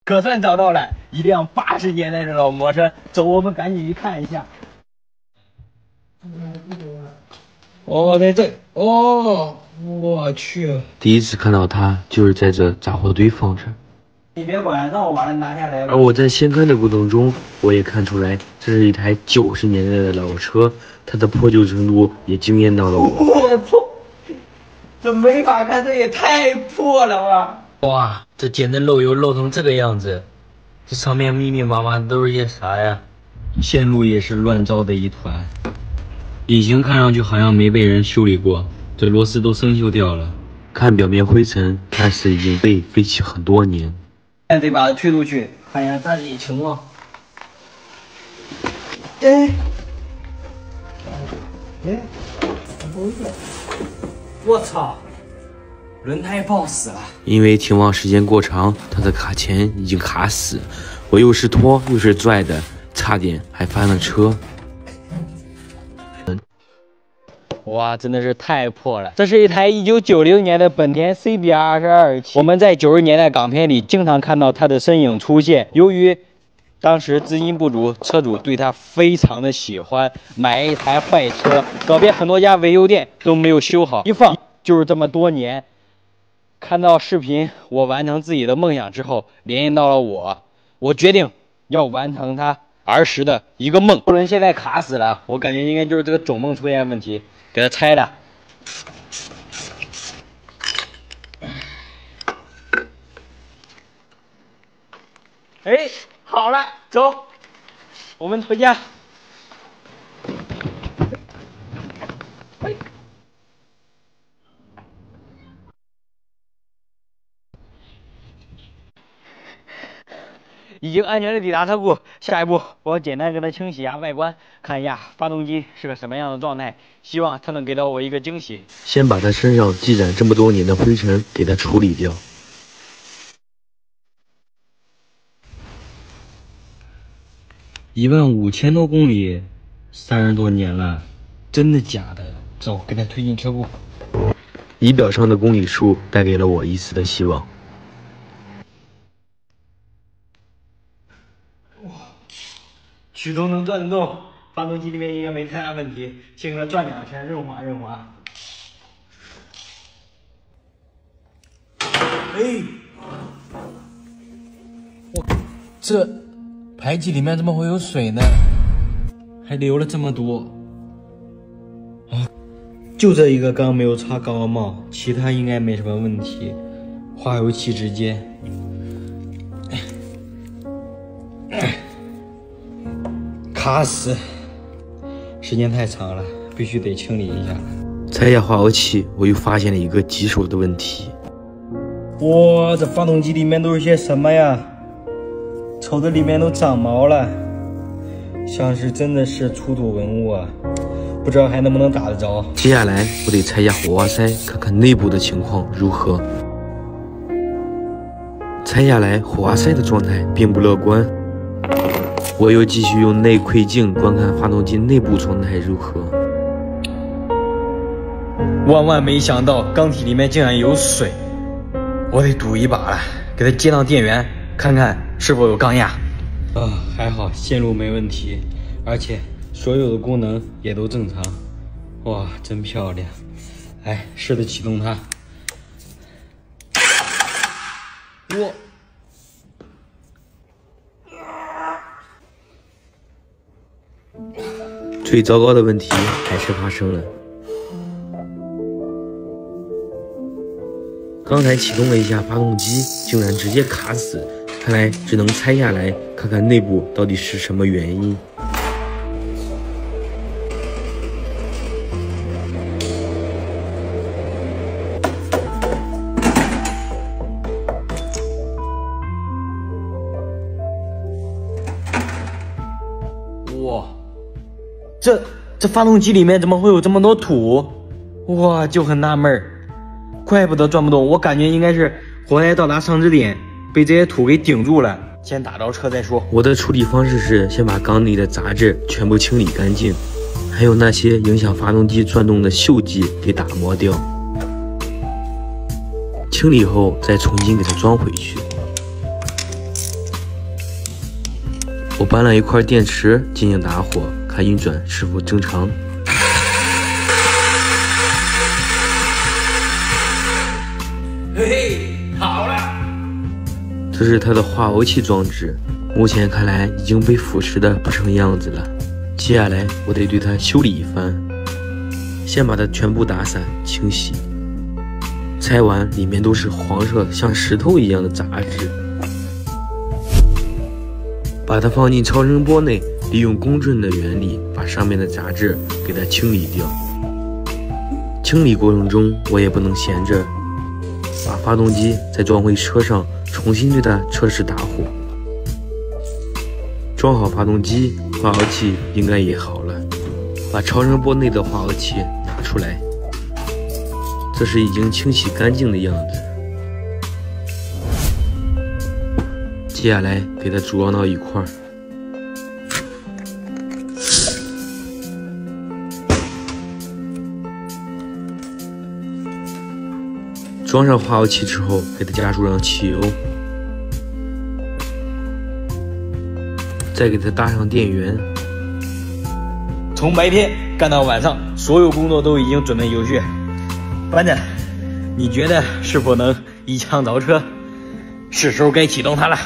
可算找到了一輛80年代的老摩托车，走，我们赶紧去看一下。哦，在这，哦，我去！第一次看到它，就是在这杂货堆放着。你别管，让我把它拿下来。而我在掀开的过程中，我也看出来，这是一台90年代的老车，它的破旧程度也惊艳到了我。我操！这没法看，这也太破了吧！哇，这简直漏油漏成这个样子，这上面密密麻麻的都是些啥呀？线路也是乱糟的一团，引擎看上去好像没被人修理过，这螺丝都生锈掉了。看表面灰尘，看似已经被废弃很多年。现在得把它推出去，看一下它里情况。哎，我操！轮胎爆死了！因为停放时间过长，它的卡钳已经卡死，我又是拖又是拽的，差点还翻了车。哇，真的是太破了！这是一台1990年的本田 CBR2227，我们在90年代港片裡经常看到它的身影出现。由于当时资金不足，车主对它非常的喜欢，买一台坏车，找遍很多家维修店都没有修好，一放就是这么多年。看到视频，我完成自己的梦想之後，聯繫到了我決定要完成它兒時的一個夢。後輪現在卡死了，我感覺應該就是這個總夢出現問題，給它拆了。哎，好了，走，我們回家。已經安全的抵達車庫，下一步我要簡單給它清洗一下外觀，看一下發動機是個什麼樣的狀態，希望它能給到我一個驚喜。先把它身上積攢這麼多年的灰塵給它處理掉。15000多公里，30多年了，真的假的？走，給它推進車庫。儀表上的公里數帶給了我一絲的希望。驅動能轉得動，發動機裡面應該沒太大問題，先給它轉2圈，潤滑潤滑。哎，我這排氣裡面怎麼會有水呢？還流了這麼多。啊，就這一個缸沒有插鋼帽，其他應該沒什麼問題。化油器直接。卡死，時間太長了，必須得清理一下。拆下化油器，我又發現了一個棘手的問題。哇，這發動機裡面都是些什麼呀？瞅着裡面都長毛了，像是真的是出土文物啊！不知道還能不能打得着。接下來我得拆下火花塞，看看內部的情況如何。拆下來，火花塞的狀態並不樂觀。我又繼續用內窺鏡觀看發動機內部狀態如何。萬萬沒想到缸體裡面竟然有水，我得賭一把了，給它接上電源，看看是否有鋼壓。還好線路沒問題，而且所有的功能也都正常。哇，真漂亮！來，試着啟動它。我。最糟糕的問題還是發生了。剛才啟動了一下發動機，竟然直接卡死，看來只能拆下來看看內部到底是什麼原因。哇！這發動機裡面怎麼會有這麼多土？哇，就很納悶兒，怪不得轉不動，我感覺應該是火胎到達上支點，被這些土給頂住了。先打着車再說。我的處理方式是先把缸裡的雜質全部清理乾淨，還有那些影響發動機轉動的鏽跡給打磨掉。清理後再重新給它裝回去。我搬了一塊電池進行打火，看運轉是否正常。嘿嘿，好了。這是它的化油器裝置，目前看來已經被腐蝕的不成樣子了。接下來我得對它修理一番，先把它全部打散清洗。拆完裡面都是黃色像石頭一樣的雜質，把它放進超声波內，利用公准的原理把上面的雜質給它清理掉。清理過程中我也不能閒着，把發動機再裝回車上，重新對它測試打火。裝好發動機，化油器應該也好了。把超声波内的化油器拿出来，這是已經清洗乾淨的樣子。接下來給它組裝到一塊兒。裝上化油器之後，给它加注上汽油，再给它搭上電源。從白天幹到晚上，所有工作都已經準備就緒。班長，你覺得是否能一槍着車？是時候該啟動它了。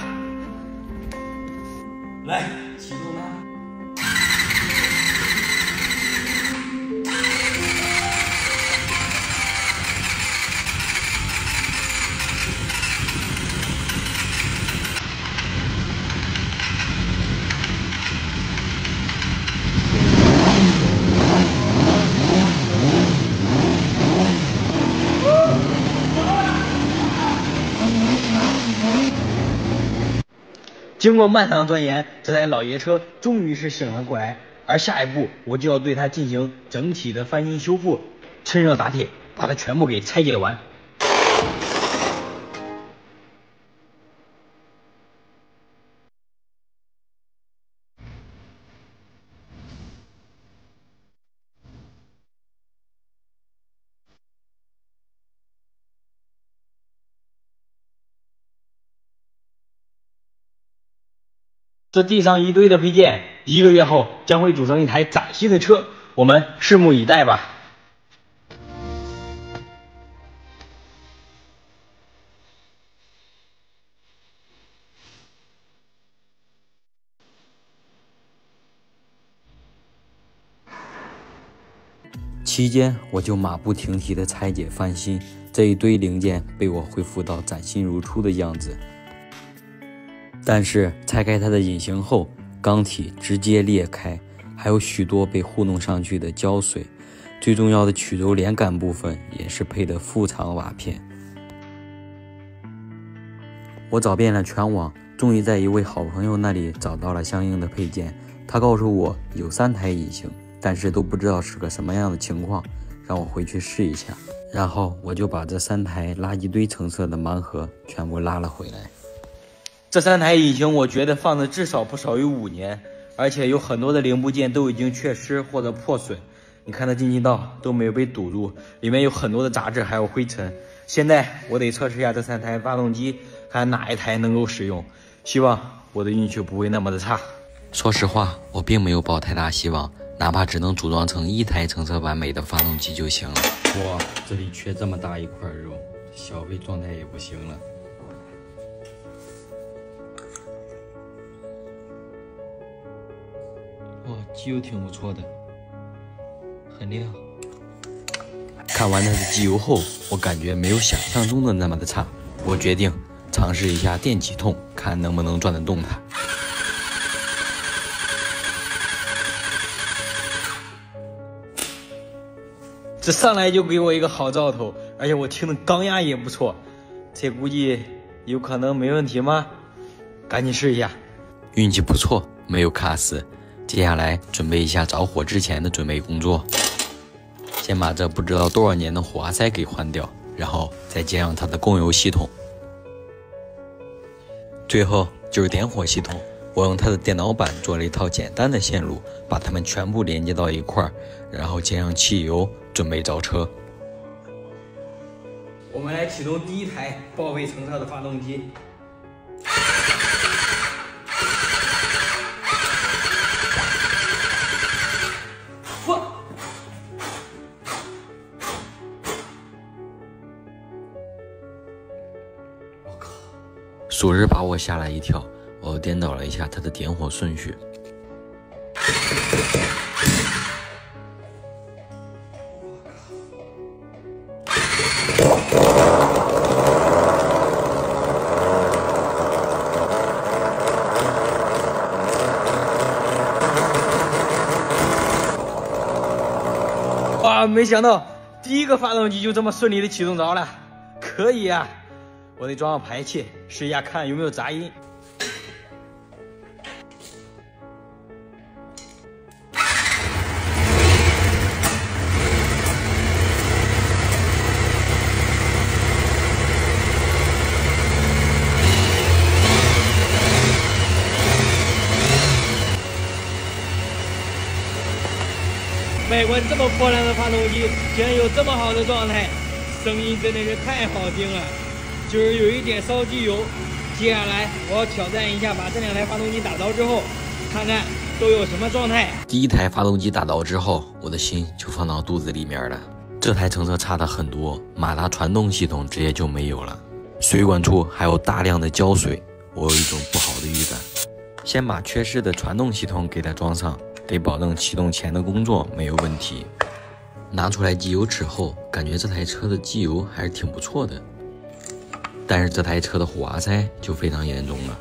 來，啟動它。经過漫长鑽研，這台老爺車終於是醒了過來，而下一步我就要對它進行整體的翻新修復，趁熱打鐵，把它全部給拆解完。這地上一堆的配件，1個月後將會組成一台嶄新的車，我們拭目以待吧。期間我就馬不停蹄地拆解翻新，這一堆零件被我恢復到嶄新如初的樣子。但是拆開它的引擎後，鋼體直接裂開，還有許多被糊弄上去的膠水，最重要的曲軸連桿部分也是配的副廠瓦片。我找遍了全網，終於在一位好朋友那裡找到了相應的配件。他告訴我有3台引擎，但是都不知道是個什麼樣的情況，讓我回去試一下。然後我就把這3台垃圾堆成色的盲盒全部拉了回來。這3台引擎我覺得放的至少不少於5年，而且有很多的零部件都已經缺失或者破損。你看它进气道都沒有被堵住，裡面有很多的雜質還有灰塵。現在我得測試一下這3台發動機，看哪一台能夠使用。希望我的運氣不會那麼的差。說實話，我並沒有抱太大希望，哪怕只能組裝成1台成色完美的發動機就行了。哇，這裡缺這麼大一塊肉，小飛狀態也不行了。哇，機油挺不錯的，很亮。看完它的機油後，我感覺沒有想象中的那麼的差。我決定嘗試一下電啟動，看能不能轉得動它。這上來就給我一個好兆頭，而且我聽的鋼壓也不錯，這估計有可能沒問題嗎？趕緊試一下。運氣不錯，沒有卡死。接下來準備一下着火之前的準備工作，先把這不知道多少年的火花塞給換掉，然後再接上它的供油系統。最後就是點火系統，我用它的電腦板做了一套簡單的線路，把它們全部連接到一塊兒，然後接上汽油，準備着車。我們來啟動第1台報廢成色的發動機。屬實把我嚇了一跳。我顛倒了一下它的點火順序。哇，没想到第一个发动机就这么顺利的启动着了，可以啊！我得装上排气，试一下看有没有雜音。外观这么破烂的发动机，竟然有这么好的状态，声音真的是太好听了。就是有一点烧机油。接下来我要挑战一下，把这两台发动机打着之后，看看都有什么状态。第一台发动机打着之后，我的心就放到肚子里面了。这台成色差的很多，马达传动系統直接就沒有了，水管處還有大量的膠水，我有一種不好的預感。先把缺失的傳動系統給它裝上。得保證啟動前的工作沒有問題。拿出來機油尺後，感覺這台車的機油還是挺不錯的。但是這台車的滑塞就非常嚴重了，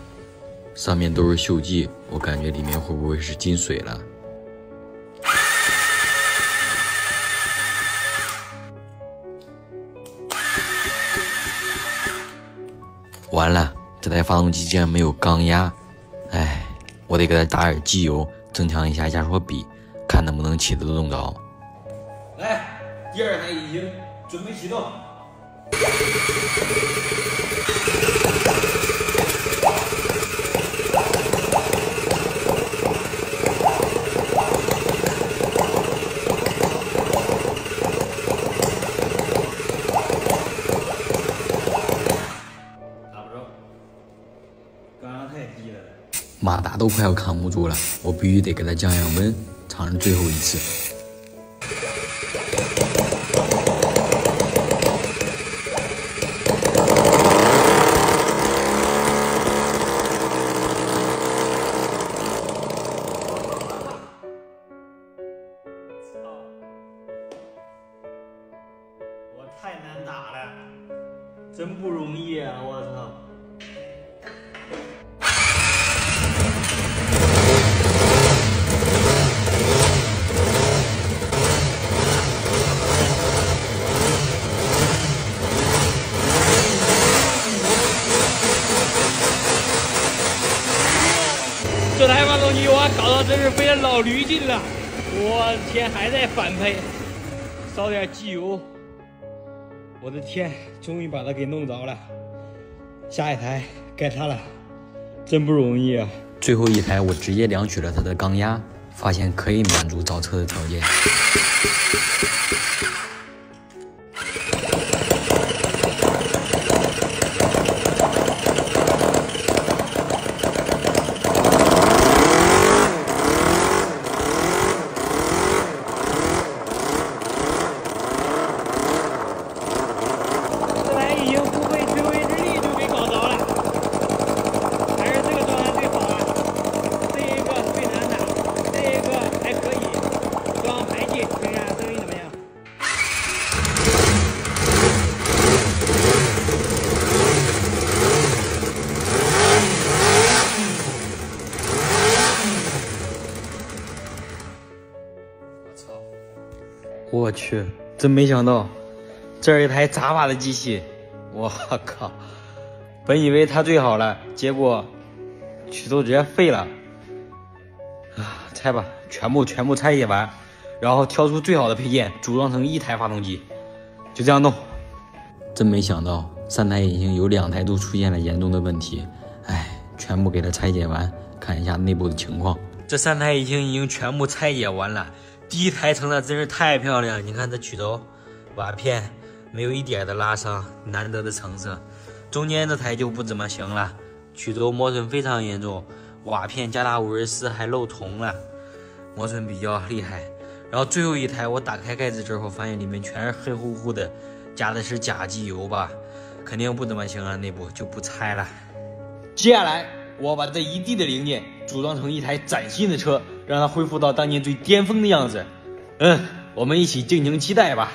上面都是鏽跡，我感覺裡面會不會是進水了？完了，這台發動機竟然沒有鋼壓，哎，我得給它打點機油。增強一下壓縮比，看能不能啟得動着。來，第二台引擎準備啟動。打不着，剛剛太低了。馬達都快要扛不住了，我必須得給它降降溫，嘗試最後一次。我太難打了，真不容易啊！我操！这台发动机我搞到真是费了老驴劲了，我天，还在反配，烧点机油，我的天，终于把它给弄着了。下一台該它了，真不容易啊！最後一台我直接量取了它的鋼壓，發現可以滿足造車的條件。我去，真沒想到，這是一台雜法的機器，我靠！本以為它最好了，結果曲軸直接廢了。啊，拆吧，全部拆解完，然後挑出最好的配件，組裝成一台發動機，就這樣弄。真沒想到，3台引擎有2台都出現了嚴重的問題，哎，全部給它拆解完，看一下內部的情況。這3台引擎已經全部拆解完了。第一台成的真是太漂亮，你看這曲軸瓦片沒有一點的拉傷，難得的成色。中間這台就不怎麼行了，曲軸磨損非常嚴重，瓦片加大54還漏銅了，磨損比較厲害。然後最後一台我打開蓋子之後，發現裡面全是黑乎乎的，加的是假機油吧，肯定不怎麼行了，內部就不拆了。接下来，我把这一地的零件组装成一台崭新的车，让它恢复到当年最巅峰的样子。我們一起敬請期待吧。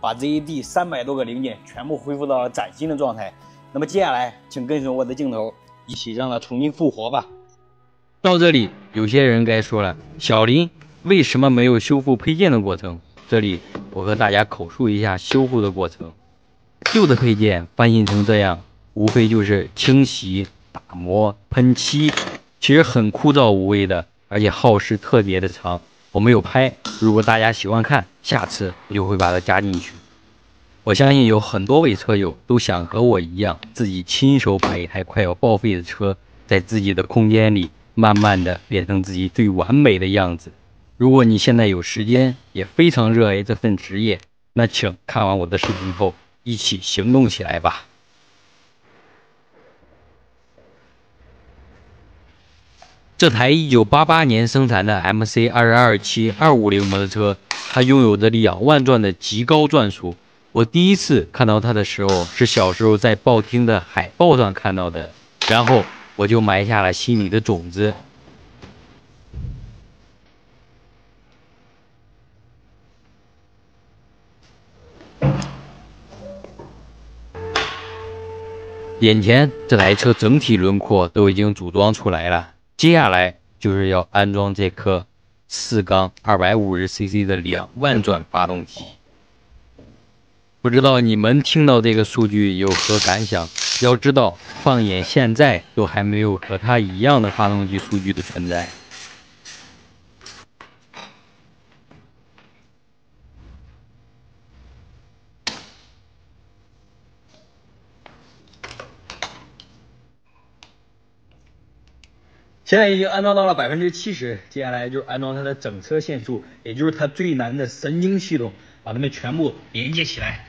把这一地300多個零件全部恢復到了嶄新的狀態。那麼接下來，請跟隨我的鏡頭，一起讓它重新復活吧。到這裡，有些人該說了，小林為什麼沒有修復配件的過程？這裡我和大家口述一下修復的過程。舊的配件翻新成這樣，無非就是清洗、打磨、噴漆，其實很枯燥無味的，而且耗時特別的長。我沒有拍，如果大家喜歡看，下次我就會把它加進去。我相信有很多位車友都想和我一樣，自己親手把一台快要報廢的車，在自己的空間裡慢慢的變成自己最完美的樣子。如果你現在有時間，也非常熱愛這份職業，那請看完我的視頻後，一起行動起來吧。這台1988年生產的 MC227-250摩托車，它擁有着2萬轉的極高轉速。我第一次看到它的時候，是小時候在報廳的海報上看到的，然後我就埋下了心裡的種子。眼前這台車整體輪廓都已經組裝出來了。接下來就是要安裝這顆4缸 250cc 的2萬轉發動機。不知道你們聽到這個數據有何感想？要知道，放眼現在都還沒有和它一樣的發動機數據的存在。现在已經安裝到了70%，接下來就是安裝它的整車線束，也就是它最難的神經系統，把它們全部連接起來。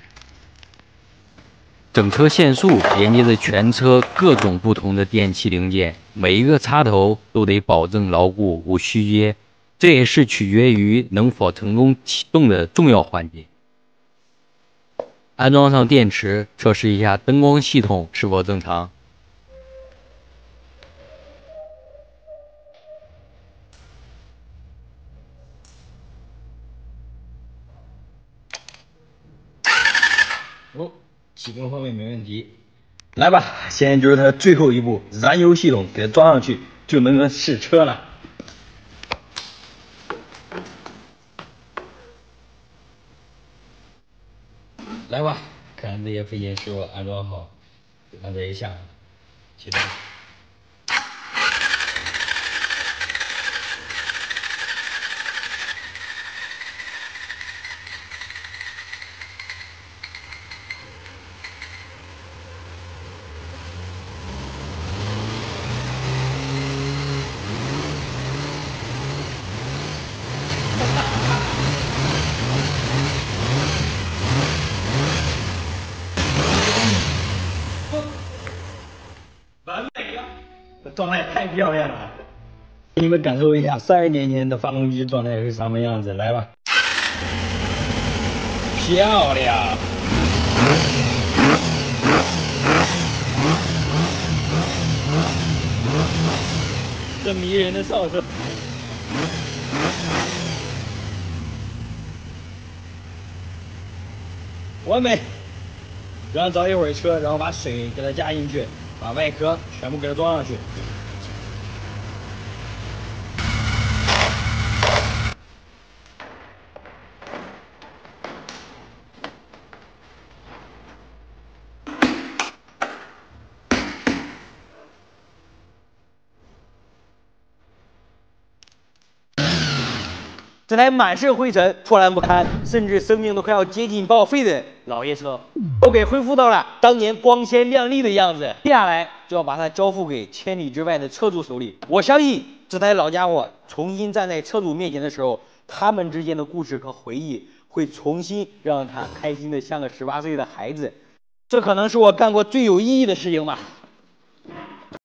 整車線束連接着全車各種不同的電器零件，每一個插頭都得保證牢固無虛接，這也是取決於能否成功啟動的重要環節。安裝上電池，測試一下燈光系統是否正常。启動方面沒問題，來吧，現在就是它最後一步，燃油系統給它裝上去，就能試車了。來吧，看這些配件是否安裝好，按這一下，啟動。完美了，这狀態太漂亮了！給你們感受一下30年前的發動機狀態是什麼樣子，來吧，漂亮！這迷人的上色，完美！然後找一會兒車，然後把水給它加進去。把外殼全部給它裝上去。這台滿是灰塵、破爛不堪，甚至生命都快要接近報廢的老爺車，都給恢復到了當年光鮮亮麗的樣子。接下來就要把它交付給千里之外的車主手裡。我相信這台老家伙重新站在車主面前的時候，他們之間的故事和回憶會重新讓他開心的像個18歲的孩子。這可能是我幹過最有意義的事情吧。